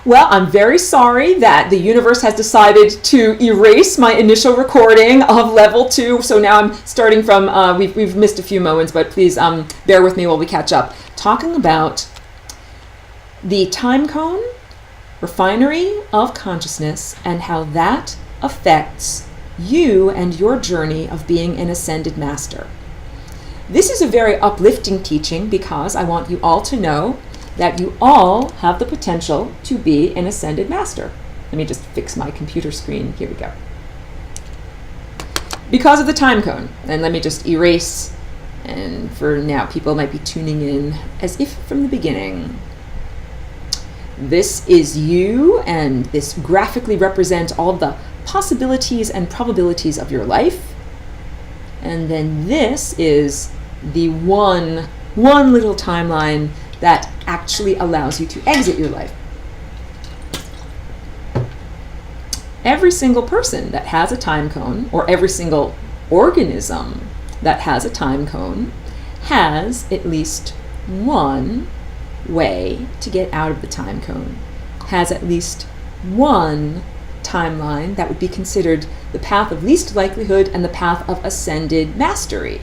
Well, I'm very sorry that the universe has decided to erase my initial recording of level 2. So now I'm starting from, we've missed a few moments, but please bear with me while we catch up. Talking about the time cone, refinery of consciousness, and how that affects you and your journey of being an ascended master. This is a very uplifting teaching because I want you all to know that you all have the potential to be an ascended master. Let me just fix my computer screen. Here we go. Because of the time cone, and let me just erase, and for now people might be tuning in as if from the beginning. This is you, and this graphically represents all the possibilities and probabilities of your life. And then this is the one little timeline that actually allows you to exit your life. Every single person that has a time cone, or every single organism that has a time cone, has at least one way to get out of the time cone, has at least one timeline that would be considered the path of least likelihood and the path of ascended mastery.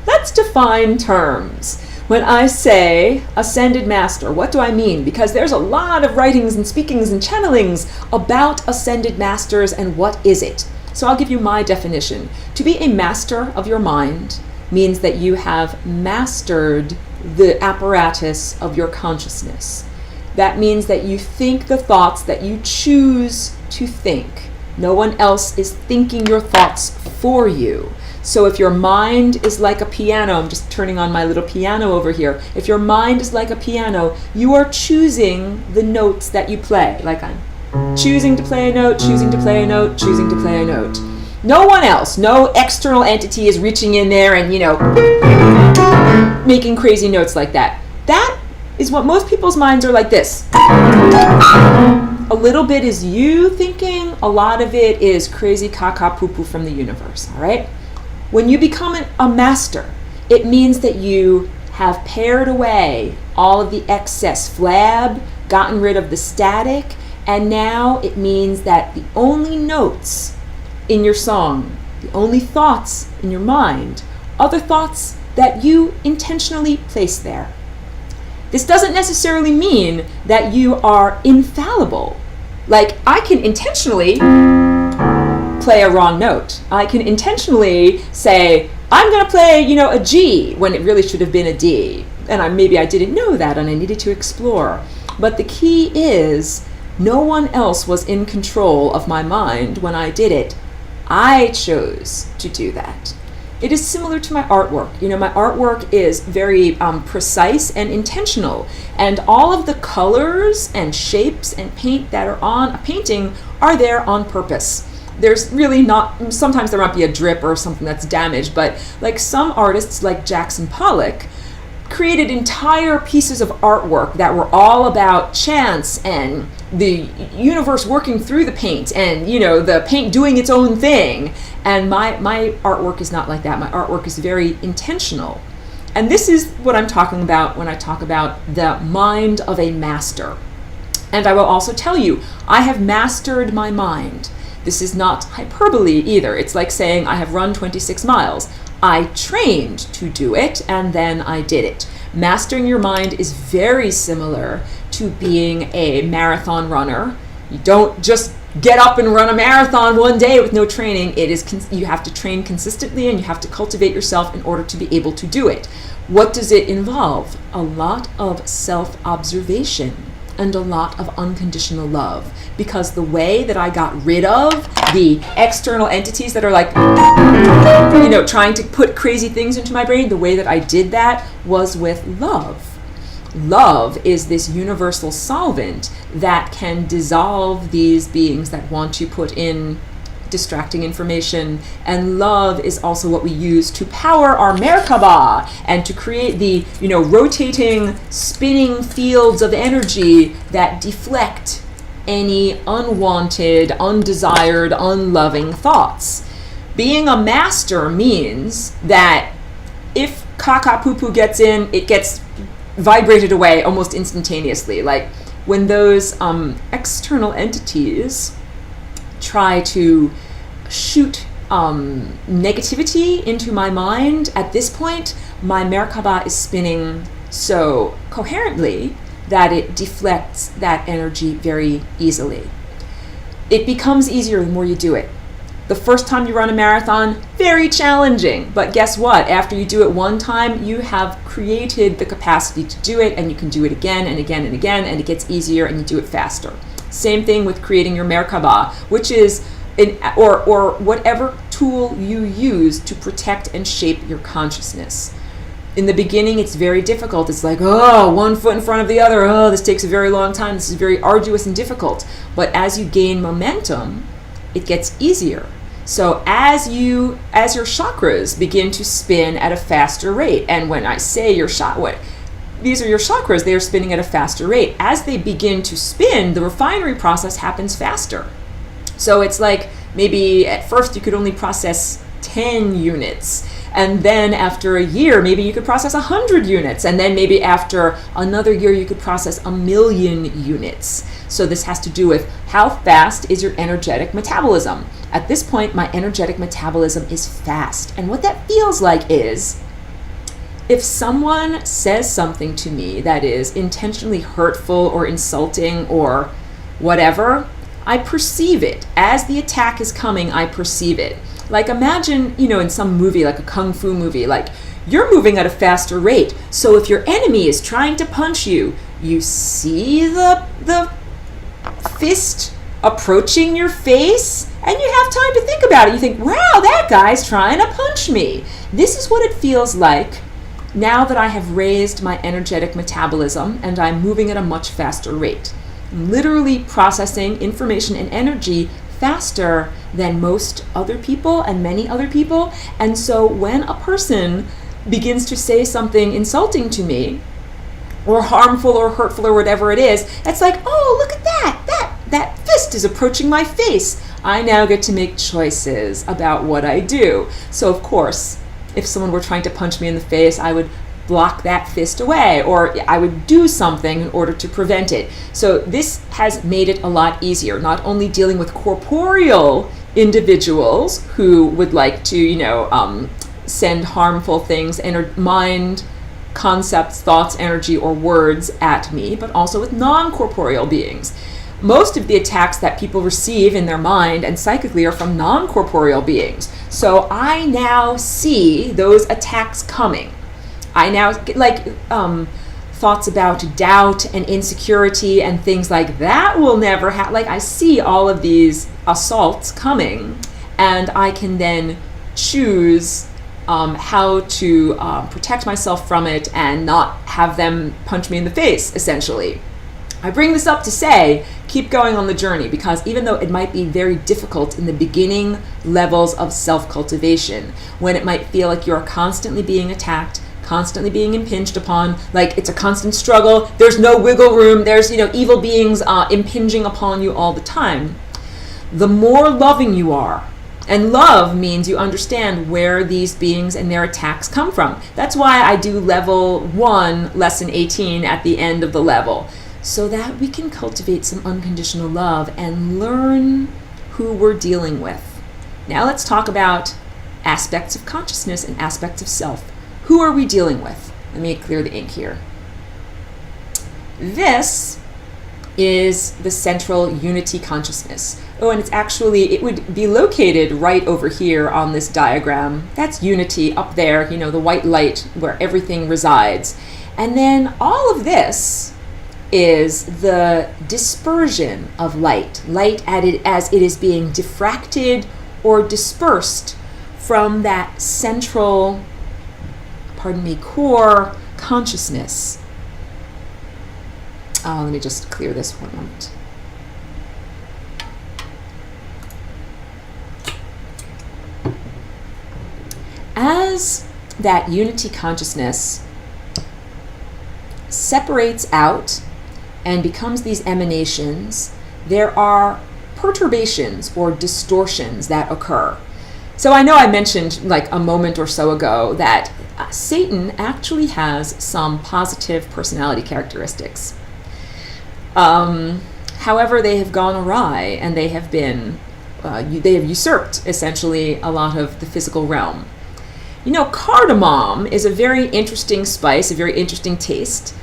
Let's define terms. When I say ascended master, what do I mean? Because there's a lot of writings and speakings and channelings about ascended masters and what is it. So I'll give you my definition. To be a master of your mind means that you have mastered the apparatus of your consciousness. That means that you think the thoughts that you choose to think. No one else is thinking your thoughts for you. So if your mind is like a piano, I'm just turning on my little piano over here. If your mind is like a piano, you are choosing the notes that you play. Like I'm choosing to play a note, choosing to play a note, choosing to play a note. No one else, no external entity is reaching in there and, making crazy notes like that. That is what most people's minds are like this. A little bit is you thinking, a lot of it is crazy caca poo-poo from the universe, all right? When you become a master, it means that you have pared away all of the excess flab, gotten rid of the static, and now it means that the only notes in your song, the only thoughts in your mind, are the thoughts that you intentionally place there. This doesn't necessarily mean that you are infallible. Like, I can intentionally play a wrong note. I can intentionally say, I'm going to play, a G when it really should have been a D. And maybe I didn't know that and I needed to explore. But the key is, no one else was in control of my mind when I did it. I chose to do that. It is similar to my artwork. My artwork is very precise and intentional. And all of the colors and shapes and paint that are on a painting are there on purpose. There's really not, sometimes there might be a drip or something that's damaged, but like some artists like Jackson Pollock created entire pieces of artwork that were all about chance and the universe working through the paint and, the paint doing its own thing. And my artwork is not like that. My artwork is very intentional. And this is what I'm talking about when I talk about the mind of a master. And I will also tell you, I have mastered my mind. This is not hyperbole either. It's like saying I have run 26 miles. I trained to do it, and then I did it. Mastering your mind is very similar to being a marathon runner. You don't just get up and run a marathon one day with no training. You have to train consistently, and you have to cultivate yourself in order to be able to do it. What does it involve? A lot of self-observation and a lot of unconditional love, because the way that I got rid of the external entities that are like, trying to put crazy things into my brain, the way that I did that was with love. Love is this universal solvent that can dissolve these beings that want to put in distracting information, and love is also what we use to power our Merkaba and to create the, rotating, spinning fields of energy that deflect any unwanted, undesired, unloving thoughts. Being a master means that if caca poo-poo gets in, it gets vibrated away almost instantaneously. Like, when those external entities try to shoot negativity into my mind, at this point, my Merkaba is spinning so coherently that it deflects that energy very easily. It becomes easier the more you do it. The first time you run a marathon, very challenging. But guess what? After you do it one time, you have created the capacity to do it, and you can do it again and again and again, and it gets easier and you do it faster. Same thing with creating your Merkaba, which is or whatever tool you use to protect and shape your consciousness. In the beginning, it's very difficult. It's like, oh, one foot in front of the other. Oh, this takes a very long time. This is very arduous and difficult. But as you gain momentum, it gets easier. So as your chakras begin to spin at a faster rate, and when I say these are your chakras, they are spinning at a faster rate. As they begin to spin, the refinery process happens faster. So it's like maybe at first you could only process 10 units. And then after a year, maybe you could process 100 units. And then maybe after another year, you could process 1,000,000 units. So this has to do with how fast is your energetic metabolism. At this point, my energetic metabolism is fast. And what that feels like is, if someone says something to me that is intentionally hurtful or insulting or whatever, I perceive it. As the attack is coming, I perceive it. Like imagine, in some movie, like a kung fu movie, like you're moving at a faster rate. So if your enemy is trying to punch you, you see the fist approaching your face, and you have time to think about it. You think, wow, that guy's trying to punch me. This is what it feels like now that I have raised my energetic metabolism and I'm moving at a much faster rate. I'm literally processing information and energy faster than most other people and many other people. And so when a person begins to say something insulting to me, or harmful or hurtful or whatever it is, it's like, oh, look at that. That fist is approaching my face. I now get to make choices about what I do. So of course, if someone were trying to punch me in the face, I would block that fist away, or I would do something in order to prevent it. So this has made it a lot easier, not only dealing with corporeal individuals who would like to, send harmful things, mind, concepts, thoughts, energy, or words at me, but also with non-corporeal beings. Most of the attacks that people receive in their mind and psychically are from non-corporeal beings. So I now see those attacks coming. I now get thoughts about doubt and insecurity and things like that will never happen. Like I see all of these assaults coming, and I can then choose how to protect myself from it and not have them punch me in the face, essentially. I bring this up to say, keep going on the journey, because even though it might be very difficult in the beginning levels of self-cultivation, when it might feel like you're constantly being attacked, constantly being impinged upon, like it's a constant struggle, there's no wiggle room, there's evil beings impinging upon you all the time, the more loving you are. And love means you understand where these beings and their attacks come from. That's why I do level 1, lesson 18 at the end of the level, so that we can cultivate some unconditional love and learn who we're dealing with. Now let's talk about aspects of consciousness and aspects of self. Who are we dealing with? Let me clear the ink here. This is the central unity consciousness. Oh, and it would be located right over here on this diagram. That's unity up there, the white light where everything resides. And then all of this is the dispersion of light as it is being diffracted or dispersed from that central, core consciousness. Let me just clear this for a moment. As that unity consciousness separates out and becomes these emanations, there are perturbations or distortions that occur. So I know I mentioned like a moment or so ago that Satan actually has some positive personality characteristics. However, they have gone awry, and they have usurped essentially a lot of the physical realm. Cardamom is a very interesting spice, a very interesting taste.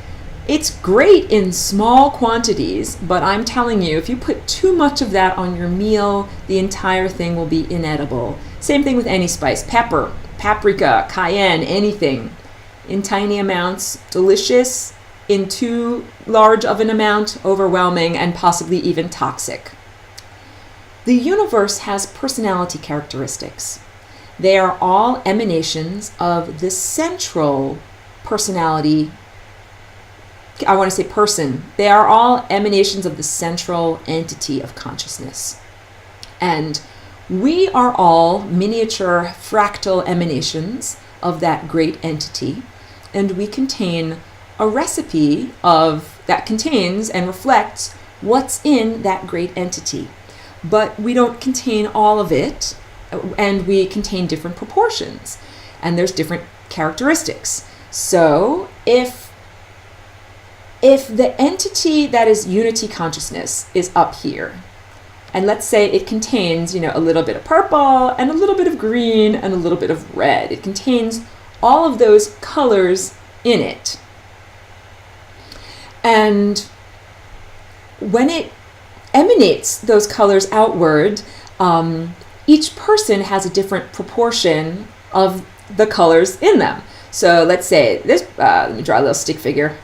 It's great in small quantities, but I'm telling you, if you put too much of that on your meal, the entire thing will be inedible. Same thing with any spice. Pepper, paprika, cayenne, anything. In tiny amounts, delicious. In too large of an amount, overwhelming and possibly even toxic. The universe has personality characteristics. They are all emanations of the central personality. I want to say person. They are all emanations of the central entity of consciousness. And we are all miniature fractal emanations of that great entity, and we contain a recipe that contains and reflects what's in that great entity. But we don't contain all of it, and we contain different proportions, and there's different characteristics. So if the entity that is unity consciousness is up here, and let's say it contains, a little bit of purple and a little bit of green and a little bit of red. It contains all of those colors in it. And when it emanates those colors outward, each person has a different proportion of the colors in them. So let's say this, let me draw a little stick figure.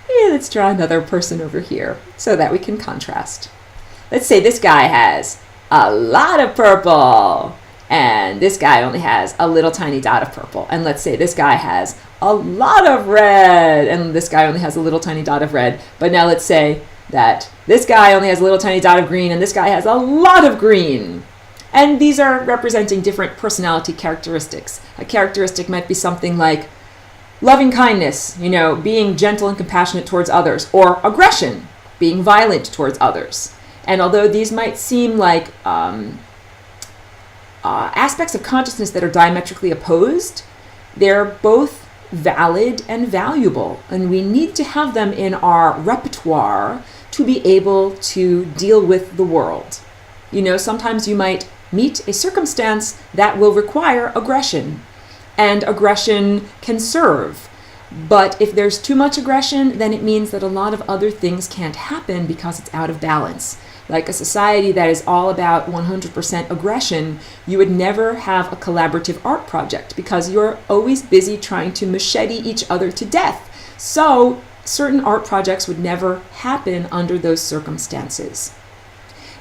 Yeah, let's draw another person over here so that we can contrast. Let's say this guy has a lot of purple, and this guy only has a little tiny dot of purple. And let's say this guy has a lot of red, and this guy only has a little tiny dot of red. But now let's say that this guy only has a little tiny dot of green, and this guy has a lot of green. And these are representing different personality characteristics. A characteristic might be something like loving kindness, being gentle and compassionate towards others, or aggression, being violent towards others. And although these might seem like aspects of consciousness that are diametrically opposed, they're both valid and valuable, and we need to have them in our repertoire to be able to deal with the world. Sometimes you might meet a circumstance that will require aggression, and aggression can serve. But if there's too much aggression, then it means that a lot of other things can't happen because it's out of balance. Like a society that is all about 100% aggression, you would never have a collaborative art project because you're always busy trying to machete each other to death. So certain art projects would never happen under those circumstances.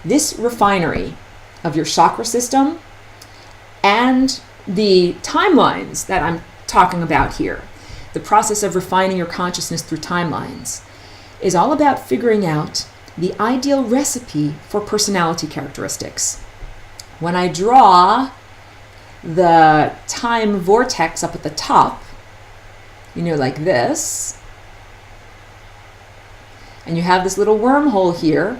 This refinery of your chakra system and the timelines that I'm talking about here, the process of refining your consciousness through timelines, is all about figuring out the ideal recipe for personality characteristics. When I draw the time vortex up at the top, like this, and you have this little wormhole here,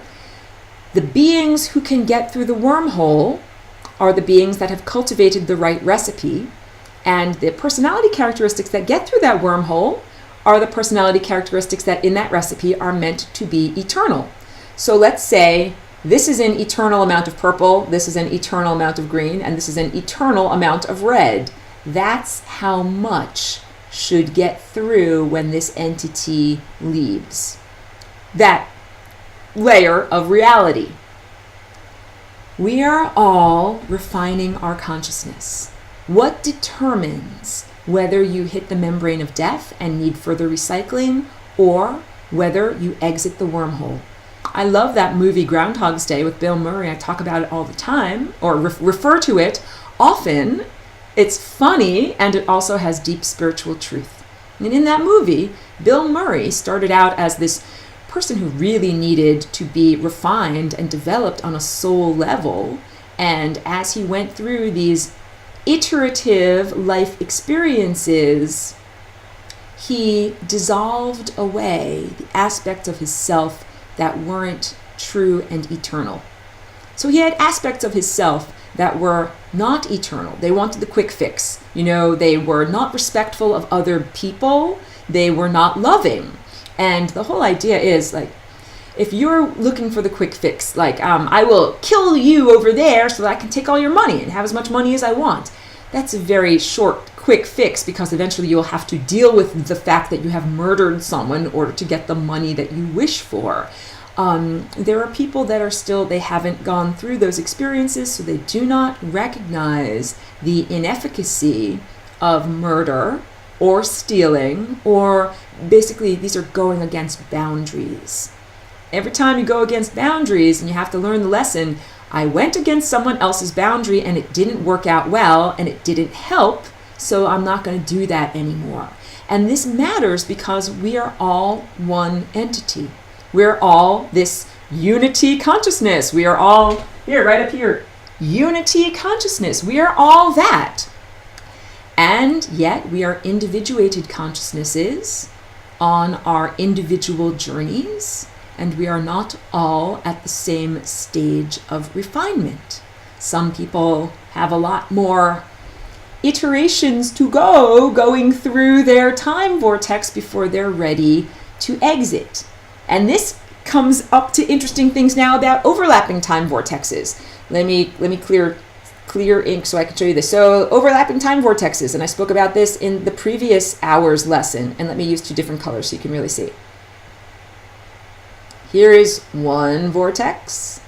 the beings who can get through the wormhole are the beings that have cultivated the right recipe, and the personality characteristics that get through that wormhole are the personality characteristics that in that recipe are meant to be eternal. So let's say this is an eternal amount of purple, this is an eternal amount of green, and this is an eternal amount of red. That's how much should get through when this entity leaves that layer of reality. We are all refining our consciousness. What determines whether you hit the membrane of death and need further recycling, or whether you exit the wormhole? I love that movie Groundhog's Day with Bill Murray. I talk about it all the time, or refer to it often. It's funny, and it also has deep spiritual truth. And in that movie, Bill Murray started out as this person who really needed to be refined and developed on a soul level. And as he went through these iterative life experiences, he dissolved away the aspects of his self that weren't true and eternal. So he had aspects of his self that were not eternal. They wanted the quick fix. They were not respectful of other people. They were not loving. And the whole idea is like, if you're looking for the quick fix, like I will kill you over there so that I can take all your money and have as much money as I want. That's a very short, quick fix, because eventually you'll have to deal with the fact that you have murdered someone in order to get the money that you wish for. There are people that are still, they haven't gone through those experiences, so they do not recognize the inefficacy of murder or stealing, or basically these are going against boundaries. Every time you go against boundaries and you have to learn the lesson, I went against someone else's boundary and it didn't work out well and it didn't help, so I'm not going to do that anymore. And this matters because we are all one entity. We're all this unity consciousness. We are all, here, right up here, unity consciousness. We are all that. And yet we are individuated consciousnesses on our individual journeys, and we are not all at the same stage of refinement. Some people have a lot more iterations to go going through their time vortex before they're ready to exit. And this comes up to interesting things now about overlapping time vortexes. Let me clear ink so I can show you this. So overlapping time vortexes, and I spoke about this in the previous hour's lesson, and let me use 2 different colors so you can really see. Here is one vortex,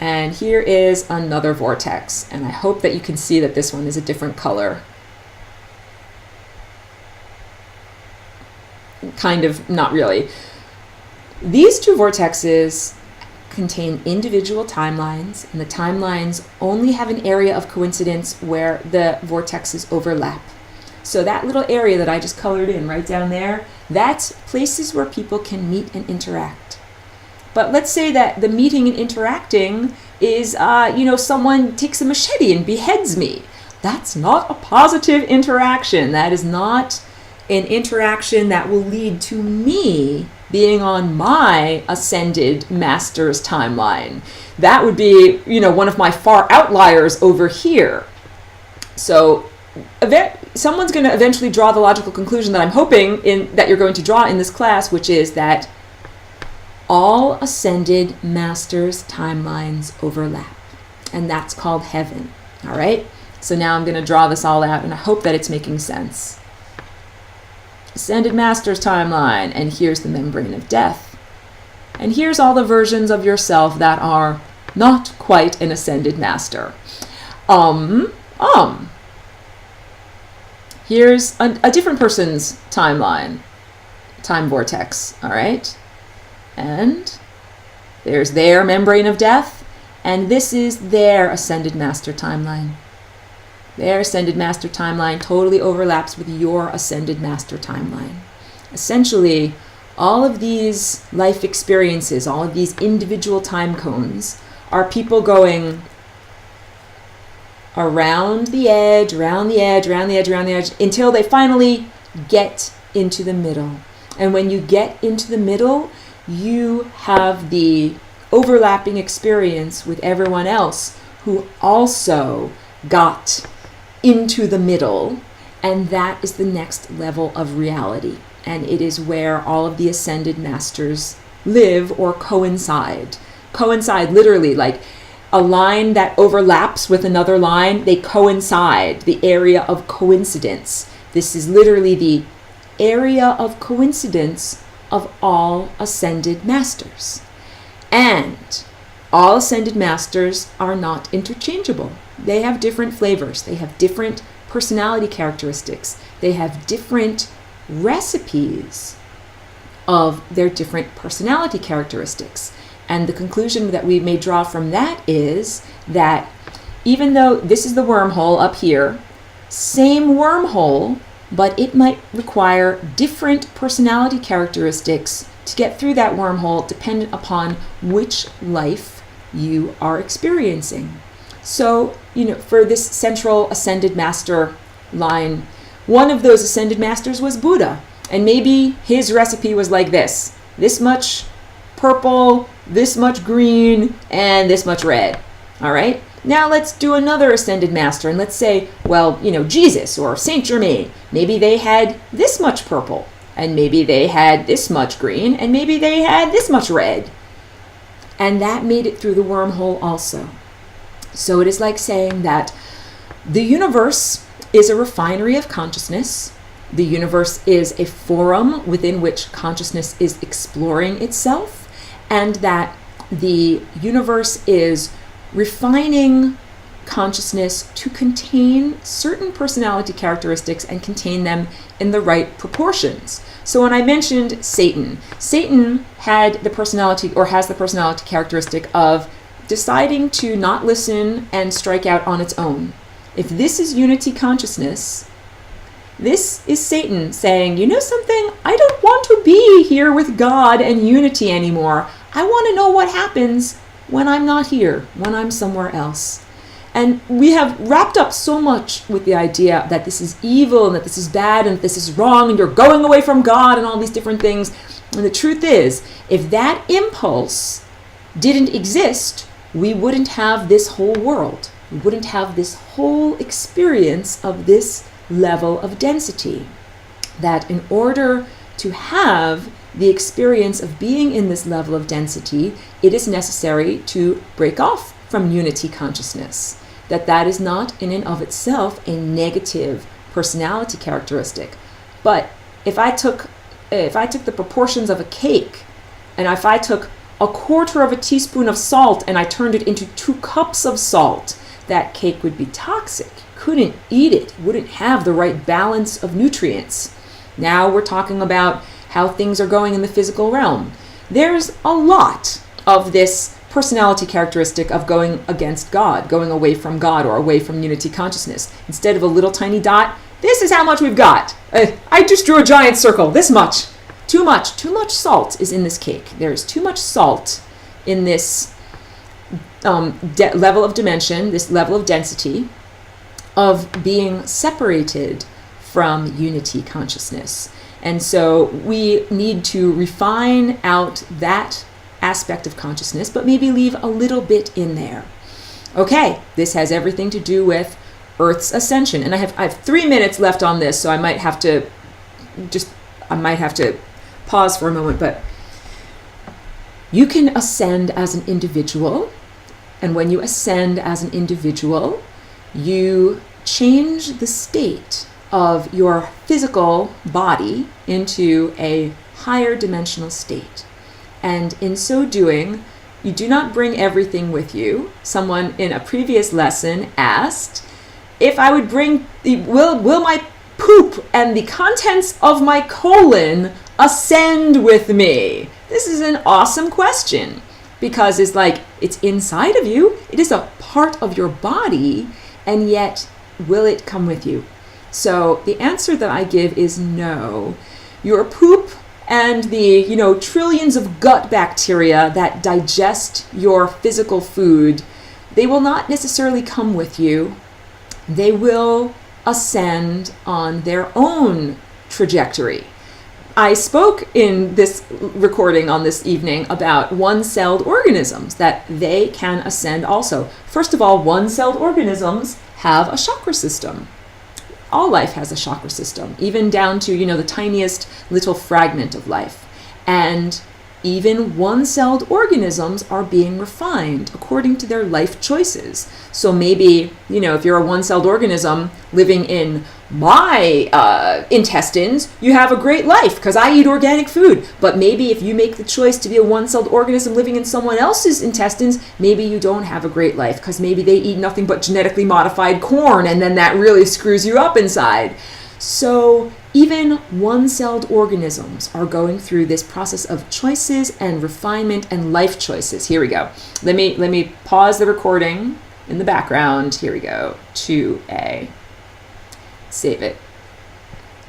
and here is another vortex, and I hope that you can see that this one is a different color. Kind of, not really. These 2 vortexes contain individual timelines, and the timelines only have an area of coincidence where the vortexes overlap. So that little area that I just colored in right down there, that's places where people can meet and interact. But let's say that the meeting and interacting is, someone takes a machete and beheads me. That's not a positive interaction. That is not an interaction that will lead to me being on my ascended master's timeline. That would be, one of my far outliers over here. So someone's going to eventually draw the logical conclusion that I'm hoping that you're going to draw in this class, which is that all ascended masters' timelines overlap. And that's called heaven. All right? So now I'm going to draw this all out, and I hope that it's making sense. Ascended master's timeline, and here's the membrane of death. And here's all the versions of yourself that are not quite an ascended master. Here's a different person's timeline, time vortex, all right? And there's their membrane of death, and this is their ascended master timeline. Their ascended master timeline totally overlaps with your ascended master timeline. Essentially, all of these life experiences, all of these individual time cones, are people going around the edge, around the edge, around the edge, around the edge, until they finally get into the middle. And when you get into the middle, you have the overlapping experience with everyone else who also got into the middle, and that is the next level of reality. And it is where all of the ascended masters live or coincide. Coincide literally, like a line that overlaps with another line, they coincide, the area of coincidence. This is literally the area of coincidence of all ascended masters. And all ascended masters are not interchangeable. They have different flavors. They have different personality characteristics. They have different recipes of their different personality characteristics. And the conclusion that we may draw from that is that even though this is the wormhole up here, same wormhole, but it might require different personality characteristics to get through that wormhole dependent upon which life you are experiencing. So, for this central ascended master line, one of those ascended masters was Buddha. And maybe his recipe was like this much purple, this much green, and this much red. All right? Now let's do another ascended master, and let's say, Jesus or Saint Germain. Maybe they had this much purple, and maybe they had this much green, and maybe they had this much red. And that made it through the wormhole also. So it is like saying that the universe is a refinery of consciousness. The universe is a forum within which consciousness is exploring itself, and that the universe is refining consciousness to contain certain personality characteristics and contain them in the right proportions. So when I mentioned Satan, Satan had the personality, or has the personality characteristic of deciding to not listen and strike out on its own. If this is unity consciousness, this is Satan saying, you know something? I don't want to be here with God and unity anymore. I want to know what happens when I'm not here, when I'm somewhere else. And we have wrapped up so much with the idea that this is evil and that this is bad and that this is wrong and you're going away from God and all these different things. And the truth is, if that impulse didn't exist, we wouldn't have this whole world. We wouldn't have this whole experience of this level of density. That in order to have the experience of being in this level of density, it is necessary to break off from unity consciousness. That is not in and of itself a negative personality characteristic. But if I took the proportions of a cake, and if I took a quarter of a teaspoon of salt and I turned it into 2 cups of salt, that cake would be toxic. Couldn't eat it. Wouldn't have the right balance of nutrients. Now we're talking about how things are going in the physical realm. There's a lot of this personality characteristic of going against God, going away from God or away from unity consciousness. Instead of a little tiny dot, this is how much we've got. I just drew a giant circle, this much. Too much salt is in this cake. There's too much salt in this level of dimension, this level of density of being separated from unity consciousness. And so we need to refine out that aspect of consciousness, but maybe leave a little bit in there. Okay, this has everything to do with Earth's ascension. And I have 3 minutes left on this, so I might have to pause for a moment, but you can ascend as an individual. And when you ascend as an individual, you change the state of your physical body into a higher dimensional state. And in so doing, you do not bring everything with you. Someone in a previous lesson asked if I would bring, will my poop and the contents of my colon ascend with me? This is an awesome question, because it's inside of you. It is a part of your body, and yet will it come with you? So the answer that I give is no. Your poop and the trillions of gut bacteria that digest your physical food, they will not necessarily come with you. They will ascend on their own trajectory. I spoke in this recording on this evening about one-celled organisms, that they can ascend also. First of all, one-celled organisms have a chakra system. All life has a chakra system, even down to, the tiniest little fragment of life. And even one-celled organisms are being refined according to their life choices. So maybe, if you're a one-celled organism living in my intestines, you have a great life because I eat organic food. But maybe if you make the choice to be a one-celled organism living in someone else's intestines, maybe you don't have a great life because maybe they eat nothing but genetically modified corn, and then that really screws you up inside. So even one-celled organisms are going through this process of choices and refinement and life choices. Here we go. Let me pause the recording in the background. Here we go. 2A. Save it.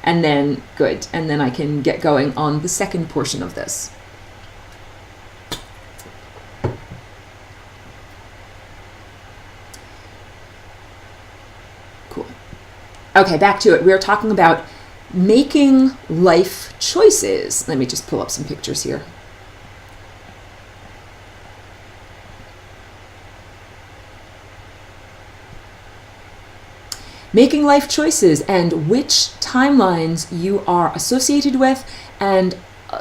And then, good. And then I can get going on the second portion of this. Cool. Okay, back to it. We are talking about making life choices. Let me just pull up some pictures here. making life choices and which timelines you are associated with. And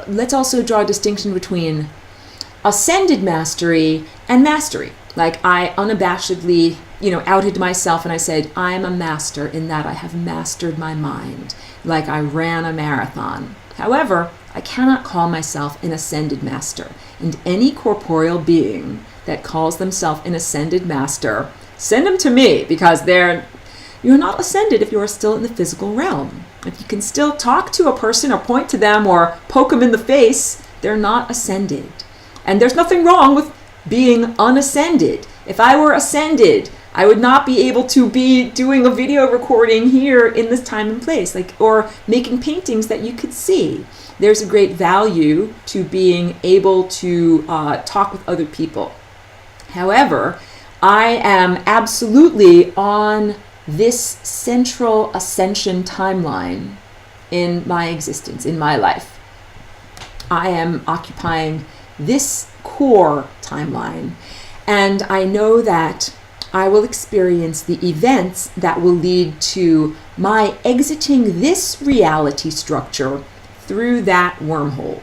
let's also draw a distinction between ascended mastery and mastery. Like I unabashedly, outed myself and I said, I'm a master in that I have mastered my mind, like I ran a marathon. However, I cannot call myself an ascended master. And any corporeal being that calls themselves an ascended master, send them to me, because you're not ascended if you are still in the physical realm. If you can still talk to a person or point to them or poke them in the face, they're not ascended. And there's nothing wrong with being unascended. If I were ascended, I would not be able to be doing a video recording here in this time and place, or making paintings that you could see. There's a great value to being able to talk with other people. However, I am absolutely on this central ascension timeline in my existence, in my life. I am occupying this core timeline, and I know that I will experience the events that will lead to my exiting this reality structure through that wormhole.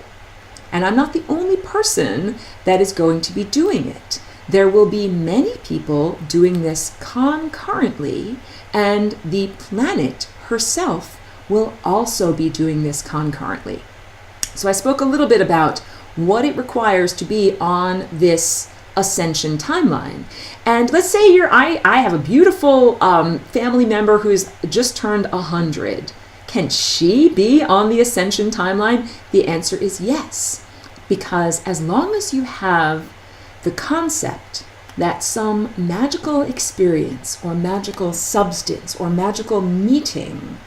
And I'm not the only person that is going to be doing it. There will be many people doing this concurrently, and the planet herself will also be doing this concurrently. So I spoke a little bit about what it requires to be on this ascension timeline. And let's say I have a beautiful family member who's just turned 100. Can she be on the ascension timeline? The answer is yes. Because as long as you have the concept that some magical experience or magical substance or magical meeting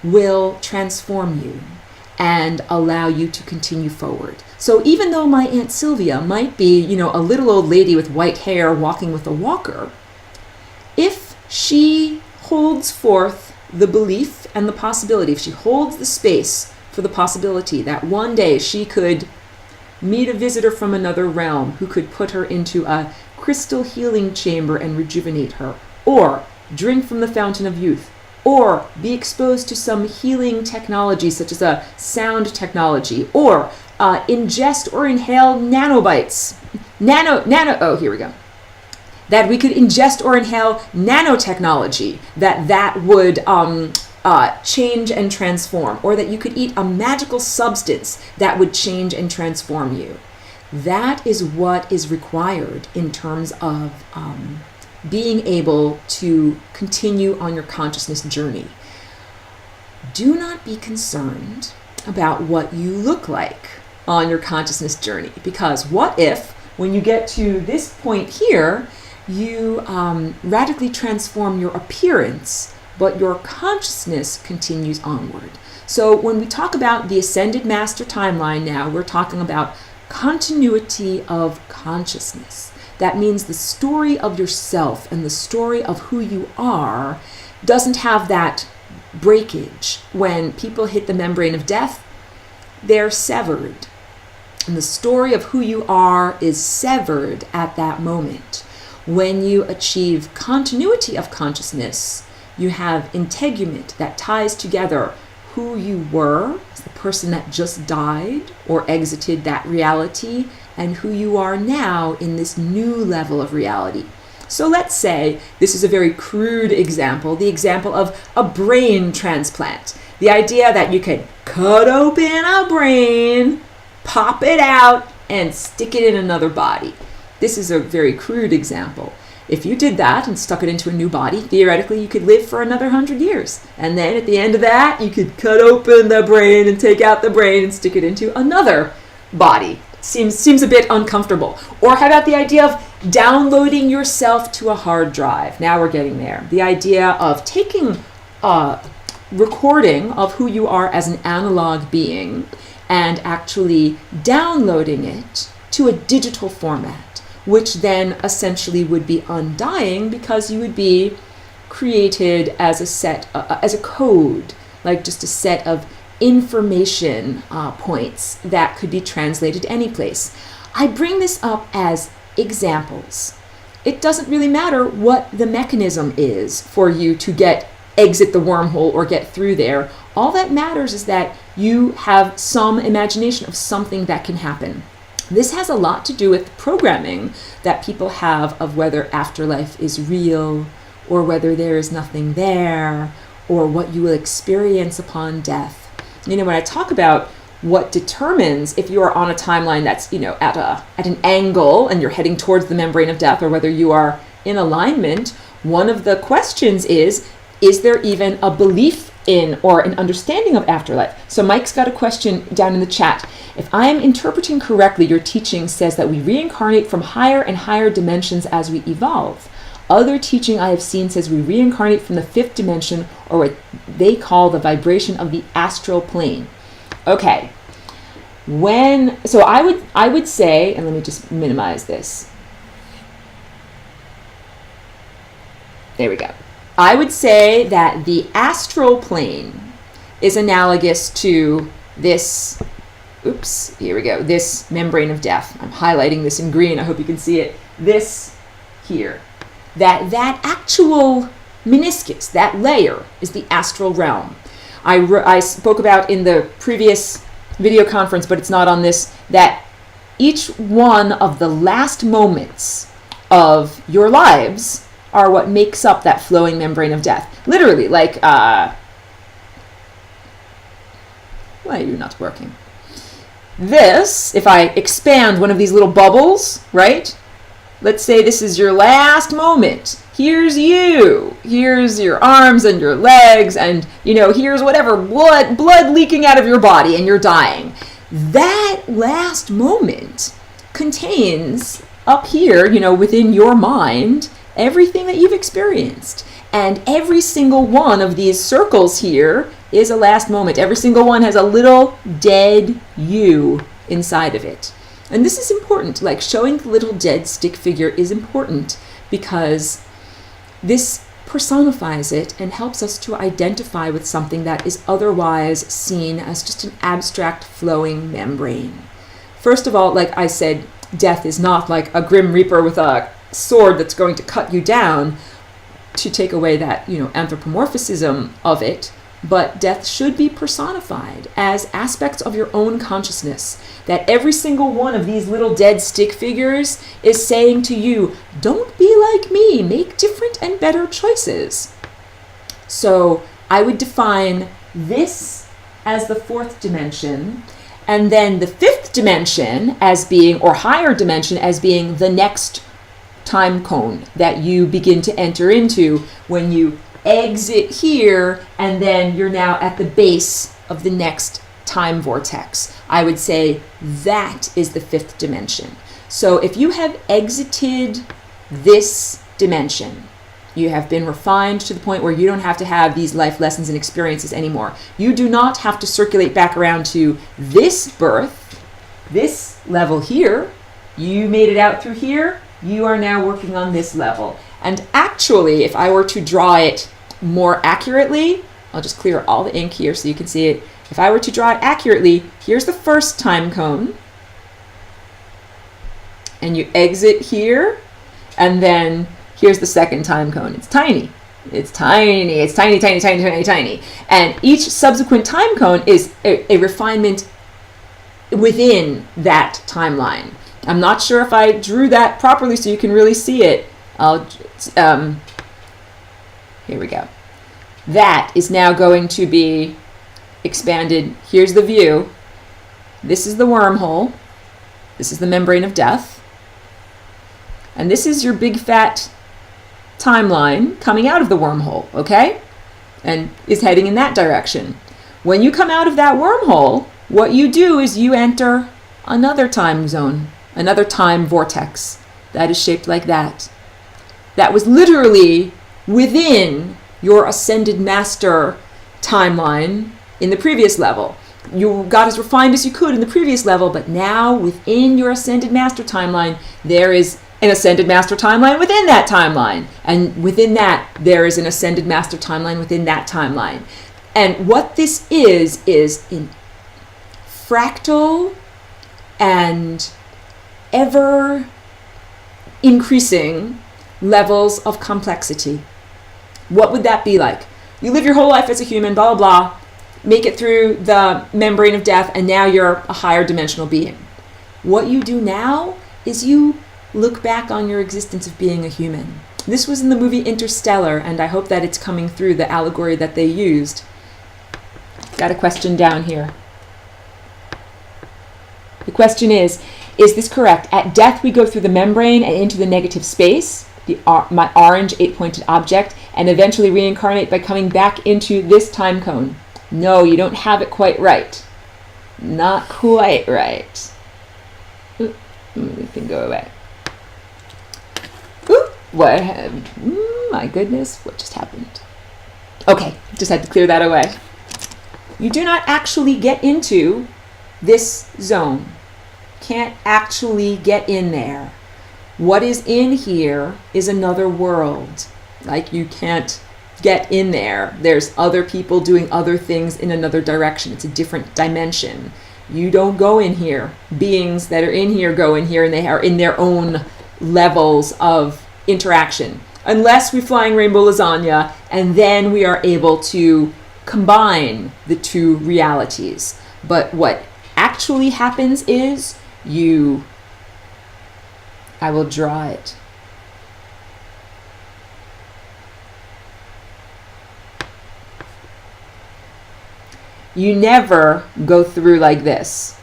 will transform you and allow you to continue forward. So even though my Aunt Sylvia might be, a little old lady with white hair walking with a walker, if she holds forth the belief and the possibility, if she holds the space for the possibility that one day she could meet a visitor from another realm who could put her into a crystal healing chamber and rejuvenate her, or drink from the fountain of youth, or be exposed to some healing technology such as a sound technology, or ingest or inhale nanobites. Here we go. That we could ingest or inhale nanotechnology that would change and transform, or that you could eat a magical substance that would change and transform you. That is what is required in terms of being able to continue on your consciousness journey. Do not be concerned about what you look like on your consciousness journey, because what if, when you get to this point here, you radically transform your appearance, but your consciousness continues onward. So when we talk about the Ascended Master timeline now, we're talking about continuity of consciousness. That means the story of yourself and the story of who you are doesn't have that breakage. When people hit the membrane of death, they're severed. And the story of who you are is severed at that moment. When you achieve continuity of consciousness, you have integument that ties together who you were as the person that just died or exited that reality, and who you are now in this new level of reality. So let's say, this is a very crude example, the example of a brain transplant. The idea that you can cut open a brain, pop it out, and stick it in another body. This is a very crude example. If you did that and stuck it into a new body, theoretically you could live for another 100 years. And then at the end of that, you could cut open the brain and take out the brain and stick it into another body. Seems a bit uncomfortable. Or how about the idea of downloading yourself to a hard drive? Now we're getting there. The idea of taking a recording of who you are as an analog being and actually downloading it to a digital format, which then essentially would be undying, because you would be created as a set, as a code, like just a set of information points that could be translated any place. I bring this up as examples. It doesn't really matter what the mechanism is for you to get exit the wormhole or get through there. All that matters is that you have some imagination of something that can happen. This has a lot to do with programming that people have of whether afterlife is real or whether there is nothing there or what you will experience upon death. When I talk about what determines if you are on a timeline that's, at an angle and you're heading towards the membrane of death, or whether you are in alignment, one of the questions is there even a belief in or an understanding of afterlife? So Mike's got a question down in the chat. If I am interpreting correctly, your teaching says that we reincarnate from higher and higher dimensions as we evolve. Other teaching I have seen says we reincarnate from the fifth dimension, or what they call the vibration of the astral plane. Okay. So I would say, and let me just minimize this. There we go. I would say that the astral plane is analogous to this, this membrane of death. I'm highlighting this in green. I hope you can see it. This here. That actual meniscus, that layer, is the astral realm. I spoke about in the previous video conference, but it's not on this, that each one of the last moments of your lives are what makes up that flowing membrane of death. Literally, like, why are you not working? This, if I expand one of these little bubbles, right? Let's say this is your last moment. Here's you. Here's your arms and your legs, and, here's whatever, blood leaking out of your body, and you're dying. That last moment contains, up here, within your mind, everything that you've experienced. And every single one of these circles here is a last moment. Every single one has a little dead you inside of it. And this is important. Like, showing the little dead stick figure is important because this personifies it and helps us to identify with something that is otherwise seen as just an abstract flowing membrane. First of all, like I said, death is not like a grim reaper with a sword that's going to cut you down to take away that, anthropomorphism of it, but death should be personified as aspects of your own consciousness, that every single one of these little dead stick figures is saying to you, don't be like me, make different and better choices. So I would define this as the fourth dimension, and then the fifth dimension as being, or higher dimension as being, the next time cone that you begin to enter into when you exit here, and then you're now at the base of the next time vortex. I would say that is the fifth dimension. So if you have exited this dimension, you have been refined to the point where you don't have to have these life lessons and experiences anymore. You do not have to circulate back around to this birth, this level here. You made it out through here. You are now working on this level. And actually, if I were to draw it more accurately, I'll just clear all the ink here so you can see it. If I were to draw it accurately, here's the first time cone. And you exit here, and then here's the second time cone. It's tiny. It's tiny. It's tiny, tiny, tiny, tiny, tiny. And each subsequent time cone is a refinement within that timeline. I'm not sure if I drew that properly so you can really see it. Here we go. That is now going to be expanded. Here's the view. This is the wormhole. This is the membrane of death. And this is your big fat timeline coming out of the wormhole, okay? And is heading in that direction. When you come out of that wormhole, what you do is you enter another time zone, another time vortex that is shaped like that. That was literally within your ascended master timeline in the previous level. You got as refined as you could in the previous level, but now within your ascended master timeline, there is an ascended master timeline within that timeline. And within that, there is an ascended master timeline within that timeline. And what this is in fractal and ever increasing levels of complexity. What would that be like? you live your whole life as a human, blah, blah, blah, make it through the membrane of death, and now you're a higher dimensional being. What you do now is you look back on your existence of being a human. This was in the movie Interstellar, and I hope that it's coming through, the allegory that they used. Got a question down here. The question is this correct? At death, we go through the membrane and into the negative space, my orange 8-pointed object, and eventually reincarnate by coming back into this time cone. No, you don't have it quite right. Not quite right. Ooh, it can go away. Ooh, what? My goodness, what just happened? Okay, just had to clear that away. You do not actually get into this zone. Can't actually get in there. What is in here is another world. Like, you can't get in there. There's other people doing other things in another direction. It's a different dimension. You don't go in here. Beings that are in here go in here, and they are in their own levels of interaction. Unless we're flying rainbow lasagna, and then we are able to combine the two realities. But what actually happens is I will draw it. You never go through like this.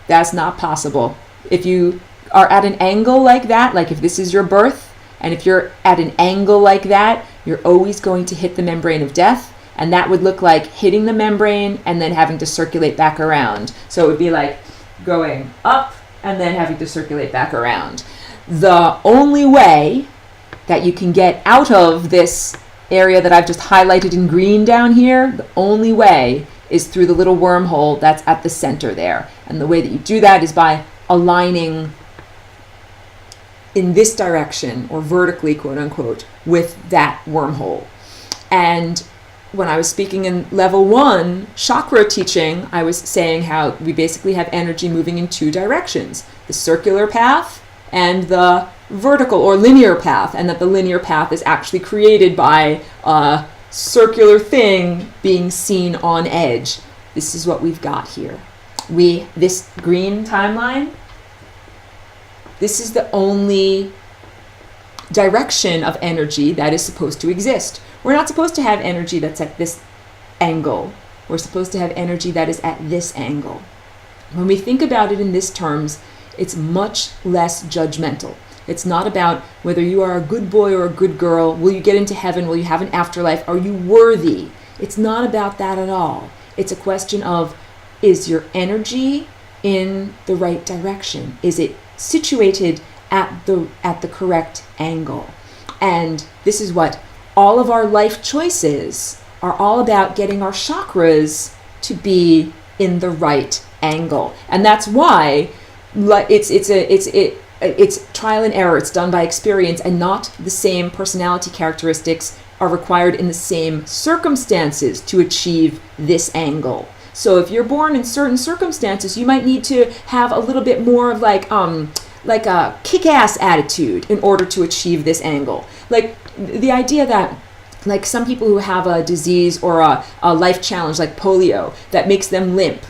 That's not possible. If you are at an angle like that, like if this is your birth, and if you're at an angle like that, you're always going to hit the membrane of death, and that would look like hitting the membrane and then having to circulate back around. So it would be like going up and then having to circulate back around. The only way that you can get out of this area that I've just highlighted in green down here, the only way is through the little wormhole that's at the center there. And the way that you do that is by aligning in this direction, or vertically, quote unquote, with that wormhole. And when I was speaking in level 1 chakra teaching, I was saying how we basically have energy moving in two directions, the circular path and the vertical or linear path, and that the linear path is actually created by a circular thing being seen on edge. This is what we've got here. This green timeline, this is the only direction of energy that is supposed to exist. We're not supposed to have energy that's at this angle. We're supposed to have energy that is at this angle. When we think about it in these terms, it's much less judgmental. It's not about whether you are a good boy or a good girl. Will you get into heaven? Will you have an afterlife? Are you worthy? It's not about that at all. It's a question of, is your energy in the right direction? Is it situated at the correct angle? And this is what all of our life choices are all about, getting our chakras to be in the right angle. And that's why it's trial and error. It's done by experience, and not the same personality characteristics are required in the same circumstances to achieve this angle. So if you're born in certain circumstances, you might need to have a little bit more of like a kick-ass attitude in order to achieve this angle. Like the idea that, like, some people who have a disease or a life challenge like polio that makes them limp,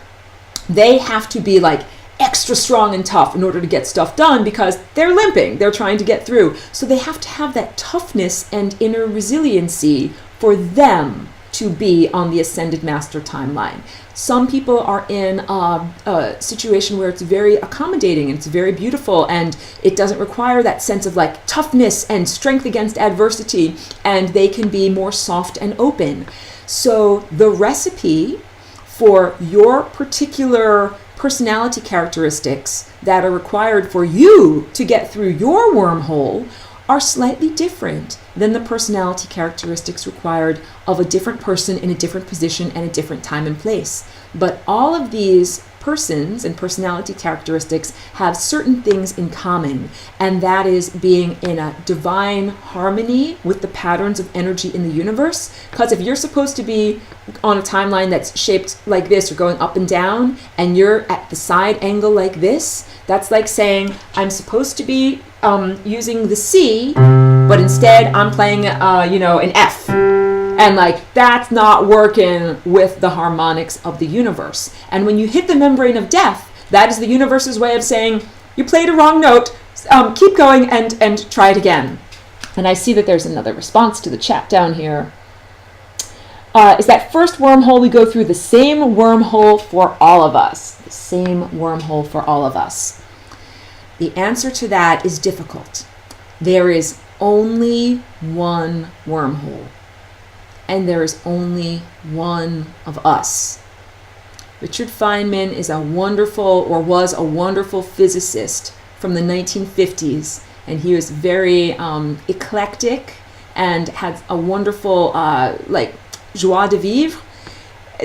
they have to be like extra strong and tough in order to get stuff done because they're limping, they're trying to get through. So they have to have that toughness and inner resiliency for them to be on the Ascended Master timeline. Some people are in a situation where it's very accommodating and it's very beautiful, and it doesn't require that sense of like toughness and strength against adversity, and they can be more soft and open. So the recipe for your particular personality characteristics that are required for you to get through your wormhole are slightly different than the personality characteristics required of a different person in a different position and a different time and place. But all of these persons and personality characteristics have certain things in common, and that is being in a divine harmony with the patterns of energy in the universe. Because if you're supposed to be on a timeline that's shaped like this or going up and down, and you're at the side angle like this, that's like saying, I'm supposed to be using the C, but instead I'm playing an F. And like, that's not working with the harmonics of the universe. And when you hit the membrane of death, that is the universe's way of saying, you played a wrong note, keep going and try it again. And I see that there's another response to the chat down here. Is that first wormhole we go through the same wormhole for all of us? The same wormhole for all of us. The answer to that is difficult. There is only one wormhole, and there is only one of us. Richard Feynman is a wonderful, or was a wonderful physicist from the 1950s, and he was very eclectic and had a wonderful joie de vivre.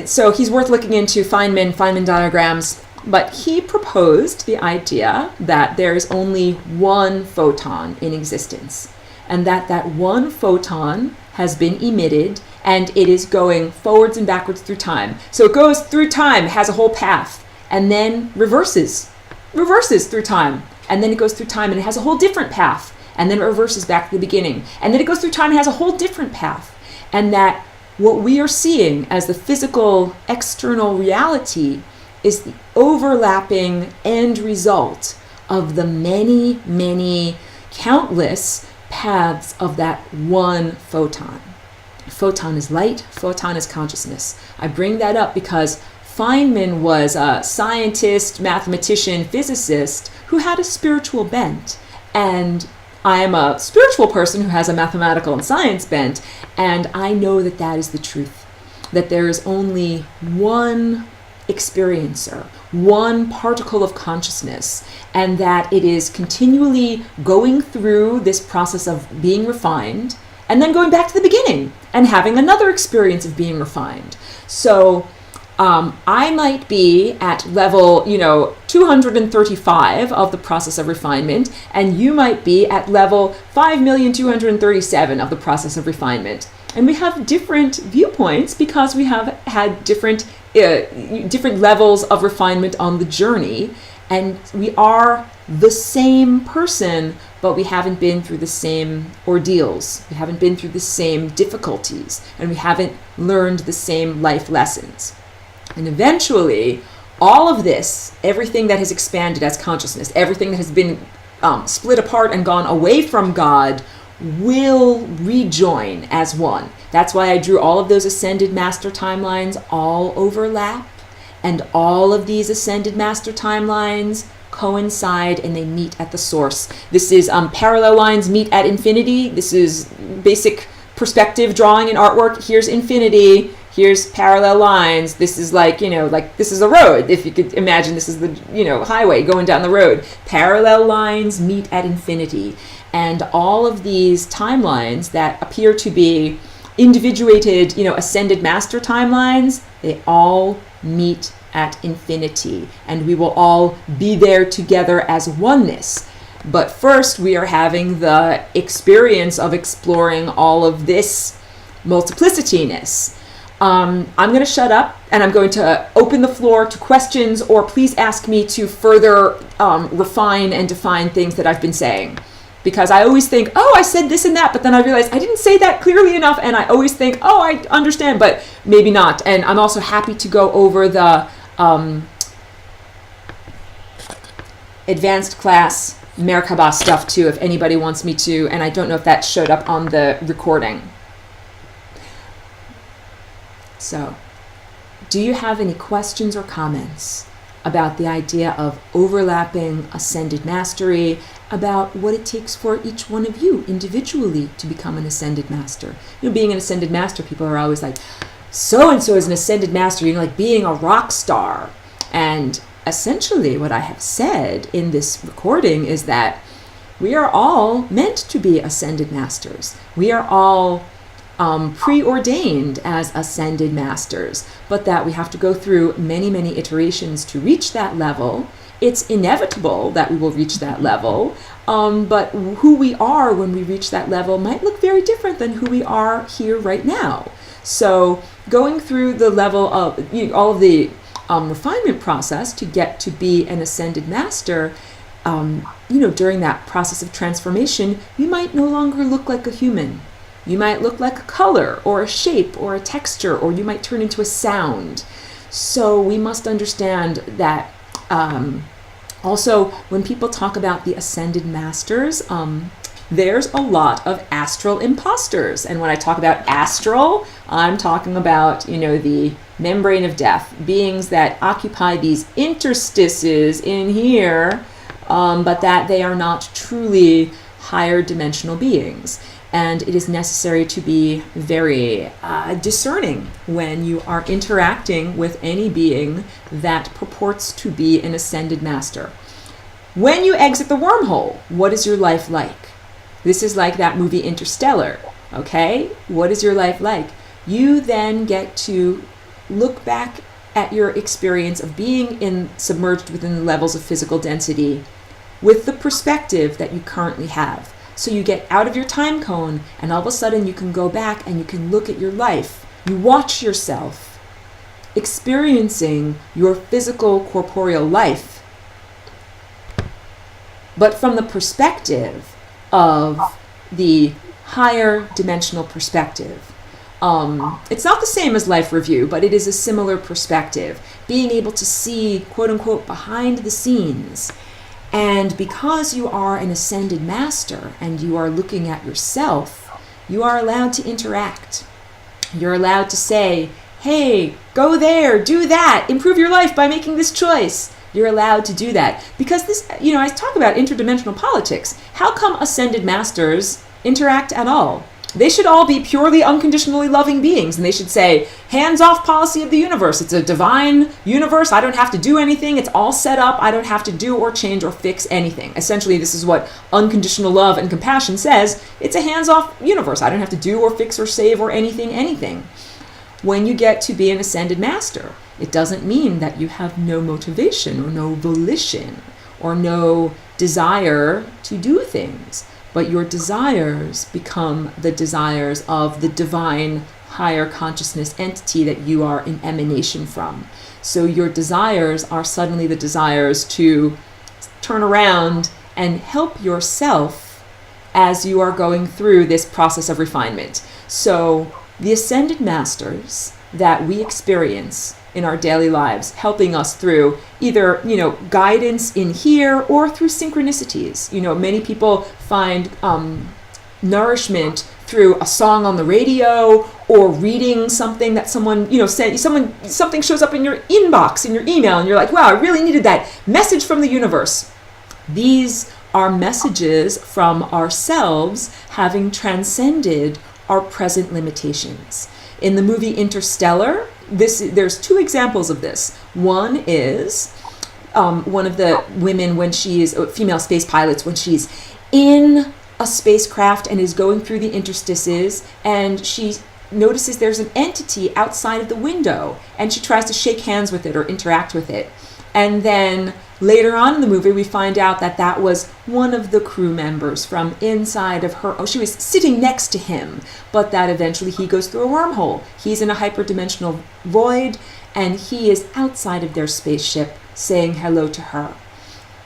So he's worth looking into, Feynman diagrams. But he proposed the idea that there is only one photon in existence, and that one photon has been emitted, and it is going forwards and backwards through time. So it goes through time, has a whole path, and then reverses through time. And then it goes through time and it has a whole different path, and then it reverses back to the beginning. And then it goes through time and has a whole different path. And that what we are seeing as the physical external reality is the overlapping end result of the many, many, countless paths of that one photon. Photon is light, photon is consciousness. I bring that up because Feynman was a scientist, mathematician, physicist who had a spiritual bent. And I am a spiritual person who has a mathematical and science bent, and I know that that is the truth. That there is only one experiencer, one particle of consciousness, and that it is continually going through this process of being refined and then going back to the beginning and having another experience of being refined. So I might be at level 235 of the process of refinement, and you might be at level 5,237 of the process of refinement. And we have different viewpoints because we have had different levels of refinement on the journey, and we are the same person, but we haven't been through the same ordeals. We haven't been through the same difficulties, and we haven't learned the same life lessons. And eventually, all of this, everything that has expanded as consciousness, everything that has been split apart and gone away from God, will rejoin as one. That's why I drew all of those ascended master timelines. All overlap, and all of these ascended master timelines coincide and they meet at the source. This is parallel lines meet at infinity. This is basic perspective drawing and artwork. Here's infinity. Here's parallel lines. This is like this is a road. If you could imagine, this is the, highway going down the road. Parallel lines meet at infinity. And all of these timelines that appear to be individuated, ascended master timelines, they all meet at infinity. And we will all be there together as oneness. But first, we are having the experience of exploring all of this multiplicityness. I'm going to shut up and I'm going to open the floor to questions, or please ask me to further refine and define things that I've been saying. Because I always think, I said this and that, but then I realize I didn't say that clearly enough, and I always think, I understand, but maybe not. And I'm also happy to go over the advanced class Merkaba stuff too, if anybody wants me to, and I don't know if that showed up on the recording. So, do you have any questions or comments about the idea of overlapping ascended mastery, about what it takes for each one of you individually to become an ascended master? Being an ascended master, people are always like, so-and-so is an ascended master, like being a rock star. And essentially what I have said in this recording is that we are all meant to be ascended masters. We are all preordained as ascended masters, but that we have to go through many, many iterations to reach that level. It's inevitable that we will reach that level, but who we are when we reach that level might look very different than who we are here right now. So going through the level of all of the refinement process to get to be an ascended master, during that process of transformation, we might no longer look like a human. You might look like a color or a shape or a texture, or you might turn into a sound. So we must understand that also when people talk about the ascended masters, there's a lot of astral imposters. And when I talk about astral, I'm talking about, the membrane of death, beings that occupy these interstices in here, but that they are not truly higher dimensional beings. And it is necessary to be very discerning when you are interacting with any being that purports to be an ascended master. When you exit the wormhole, what is your life like? This is like that movie Interstellar, okay? What is your life like? You then get to look back at your experience of being submerged within the levels of physical density with the perspective that you currently have. So you get out of your time cone, and all of a sudden you can go back and you can look at your life. You watch yourself experiencing your physical corporeal life, but from the perspective of the higher dimensional perspective. It's not the same as life review, but it is a similar perspective. Being able to see, quote unquote, behind the scenes. And because you are an ascended master and you are looking at yourself, you are allowed to interact. You're allowed to say, hey, go there, do that, improve your life by making this choice. You're allowed to do that. Because this, I talk about interdimensional politics. How come ascended masters interact at all? They should all be purely unconditionally loving beings, and they should say, hands-off policy of the universe. It's a divine universe. I don't have to do anything. It's all set up. I don't have to do or change or fix anything. Essentially, this is what unconditional love and compassion says. It's a hands-off universe. I don't have to do or fix or save or anything. When you get to be an ascended master, it doesn't mean that you have no motivation or no volition or no desire to do things. But your desires become the desires of the divine higher consciousness entity that you are an emanation from. So your desires are suddenly the desires to turn around and help yourself as you are going through this process of refinement. So the ascended masters that we experience in our daily lives, helping us through either, guidance in here or through synchronicities. Many people find nourishment through a song on the radio or reading something that someone, sent. Something shows up in your inbox, in your email, and you're like, wow, I really needed that message from the universe. These are messages from ourselves having transcended our present limitations. In the movie Interstellar, there's two examples of this. One is one of the women, when she's female space pilots, when she's in a spacecraft and is going through the interstices, and she notices there's an entity outside of the window, and she tries to shake hands with it or interact with it. And then later on in the movie, we find out that that was one of the crew members from inside of her. Oh, she was sitting next to him, but that eventually he goes through a wormhole. He's in a hyperdimensional void, and he is outside of their spaceship saying hello to her.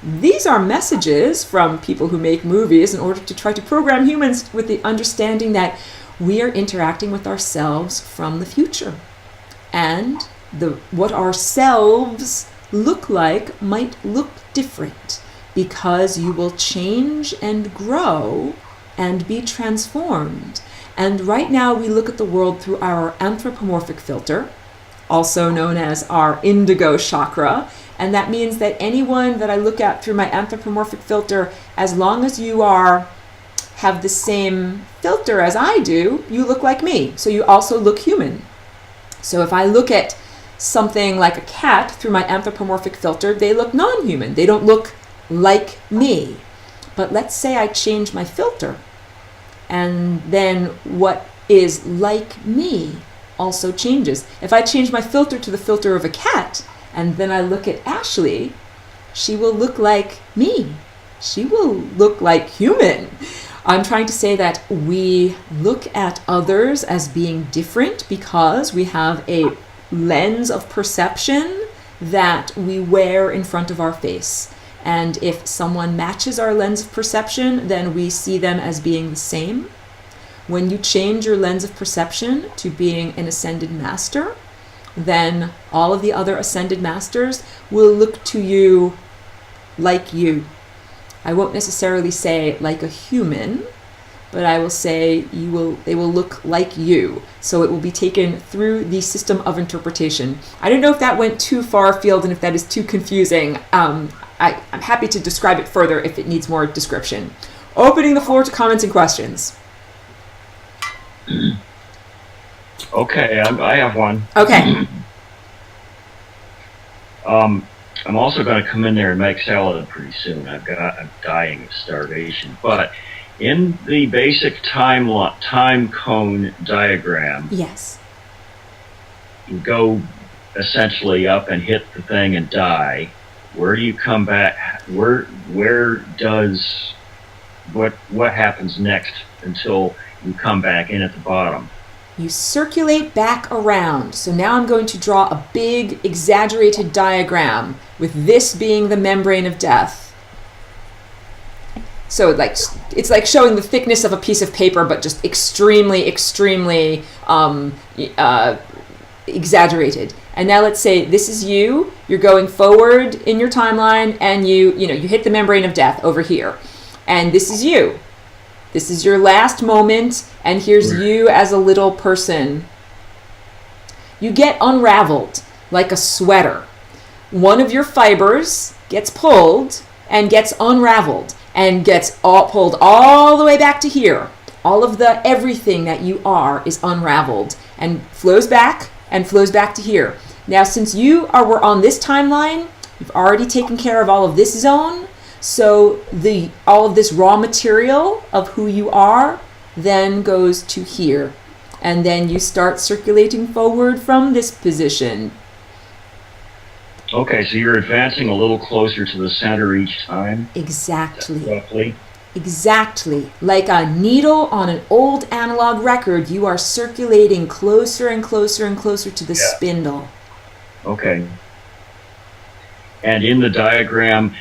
These are messages from people who make movies in order to try to program humans with the understanding that we are interacting with ourselves from the future. And what ourselves look like might look different, because you will change and grow and be transformed. And right now we look at the world through our anthropomorphic filter, also known as our indigo chakra. And that means that anyone that I look at through my anthropomorphic filter, as long as you have the same filter as I do, you look like me. So you also look human. So if I look at something like a cat through my anthropomorphic filter, they look non-human. They don't look like me. But let's say I change my filter, and then what is like me also changes. If I change my filter to the filter of a cat, and then I look at Ashley, she will look like me. She will look like human. I'm trying to say that we look at others as being different because we have a lens of perception that we wear in front of our face. And if someone matches our lens of perception, then we see them as being the same. When you change your lens of perception to being an ascended master, then all of the other ascended masters will look to you like you. I won't necessarily say like a human, but I will say they will look like you. So it will be taken through the system of interpretation. I don't know if that went too far afield and if that is too confusing. I'm happy to describe it further if it needs more description. Opening the floor to comments and questions. Okay, I have one. Okay. I'm also going to come in there and make salad pretty soon. I'm dying of starvation. But in the basic time cone diagram, Yes. you go essentially up and hit the thing and die. Where do you come back? Where does what happens next until you come back in at the bottom? You circulate back around. So now I'm going to draw a big, exaggerated diagram with this being the membrane of death. So it's like showing the thickness of a piece of paper, but just extremely, extremely exaggerated. And now let's say this is you. You're going forward in your timeline, and you hit the membrane of death over here. And this is you. This is your last moment, and here's you as a little person. You get unraveled like a sweater. One of your fibers gets pulled and gets unraveled and gets pulled all the way back to here. All of the everything that you are is unraveled and flows back to here. Now, since you were on this timeline, you've already taken care of all of this zone. So all of this raw material of who you are then goes to here. And then you start circulating forward from this position. Okay, so you're advancing a little closer to the center each time? Exactly. Roughly? Exactly. Like a needle on an old analog record, you are circulating closer and closer and closer to the spindle. Okay. And in the diagram,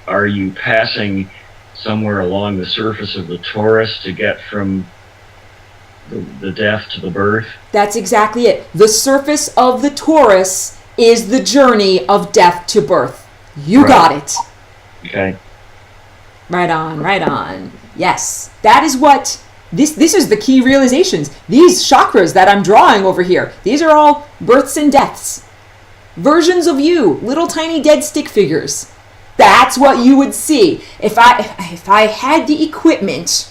are you passing somewhere along the surface of the torus to get from the death to the birth? That's exactly it. The surface of the torus is the journey of death to birth. You got it. Okay. Right on, right on. Yes. That is what this is the key realizations. These chakras that I'm drawing over here, these are all births and deaths. Versions of you, little tiny dead stick figures. That's what you would see. If I had the equipment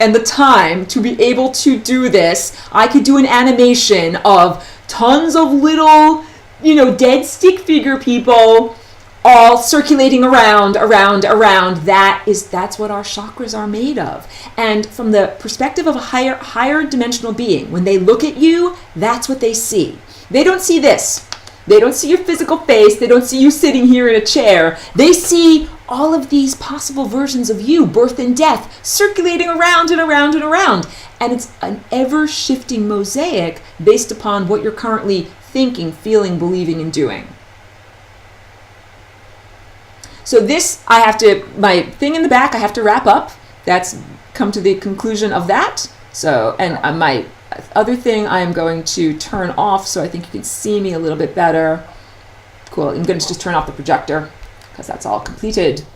and the time to be able to do this, I could do an animation of tons of little, dead stick figure people all circulating around. That's what our chakras are made of. And from the perspective of a higher dimensional being, when they look at you, that's what they see. They don't see this. They don't see your physical face. They don't see you sitting here in a chair. They see all of these possible versions of you, birth and death, circulating around and around and around. And it's an ever-shifting mosaic based upon what you're currently thinking, feeling, believing, and doing. So this, my thing in the back, I have to wrap up. That's come to the conclusion of that. So, and my other thing I am going to turn off so I think you can see me a little bit better. Cool, I'm going to just turn off the projector because that's all completed.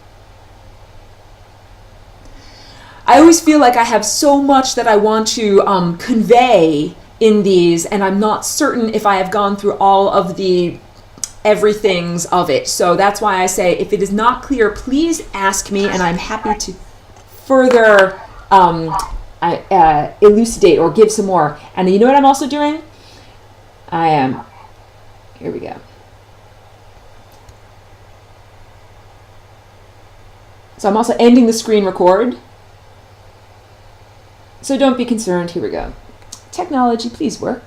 I always feel like I have so much that I want to convey in these, and I'm not certain if I have gone through all of the everythings of it. So that's why I say if it is not clear, please ask me, and I'm happy to further elucidate or give some more. And you know what I'm also doing? Here we go. So I'm also ending the screen record. So don't be concerned. Here we go. Technology, please work.